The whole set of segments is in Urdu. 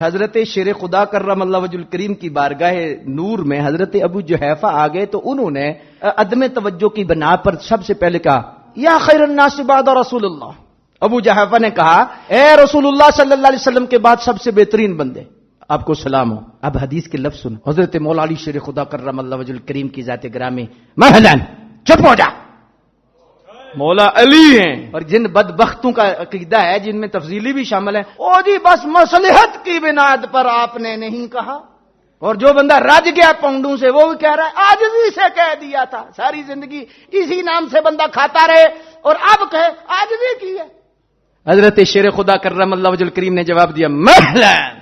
حضرت شیر خدا کرم اللہ وجہ الکریم کی بارگاہ نور میں حضرت ابو جحیفہ آ گئے تو انہوں نے عدم توجہ کی بنا پر سب سے پہلے کہا یا خیر الناس بعد رسول اللہ. ابو جحیفہ نے کہا اے رسول اللہ صلی اللہ علیہ وسلم کے بعد سب سے بہترین بندے، آپ کو سلام ہو. اب حدیث کے لفظ سنو. حضرت مولا علی شیر خدا کرم اللہ وجہ الکریم کی ذات گرامی مہلن چپ ہو جا، مولا علی ہیں. اور جن بدبختوں کا عقیدہ ہے جن میں تفضیلی بھی شامل ہے، او جی بس مصلحت کی بنیاد پر آپ نے نہیں کہا. اور جو بندہ رج گیا پاؤنڈوں سے وہ بھی کہہ رہا ہے عاجزی سے کہہ دیا تھا، ساری زندگی اسی نام سے بندہ کھاتا رہے اور اب کہے عاجزی کی ہے. حضرت شیر خدا کرم اللہ وجہ الکریم نے جواب دیا مہلن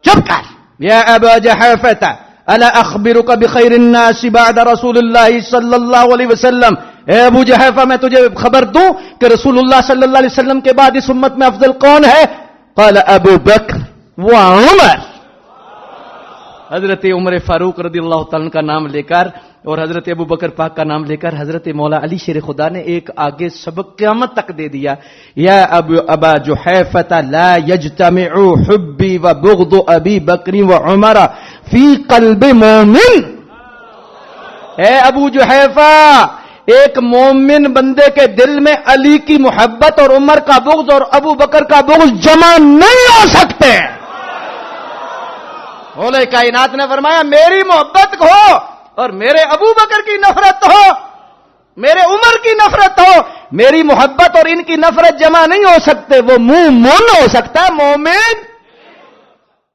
چپ کر یا ابا جحیفہ الا اخبرک بخیر الناس بعد رسول اللہ صلی اللہ علیہ وسلم. اے ابو جحیفہ میں تجھے خبر دوں کہ رسول اللہ صلی اللہ علیہ وسلم کے بعد اس امت میں افضل کون ہے؟ قال ابو بکر و عمر. حضرت عمر فاروق رضی اللہ تعالیٰ کا نام لے کر اور حضرت ابو بکر پاک کا نام لے کر حضرت مولا علی شیر خدا نے ایک آگے سبق قیامت تک دے دیا. یا ابا جحیفہ لا یجتمع حبی و بغض ابی بکر و عمر فی قلب مومن. اے ابو جحیفہ ایک مومن بندے کے دل میں علی کی محبت اور عمر کا بغض اور ابو بکر کا بغض جمع نہیں ہو سکتے. مولا کائنات نے فرمایا میری محبت ہو اور میرے ابو بکر کی نفرت ہو، میرے عمر کی نفرت ہو. میری محبت اور ان کی نفرت جمع نہیں ہو سکتے. وہ منہ مون ہو سکتا ہے مومن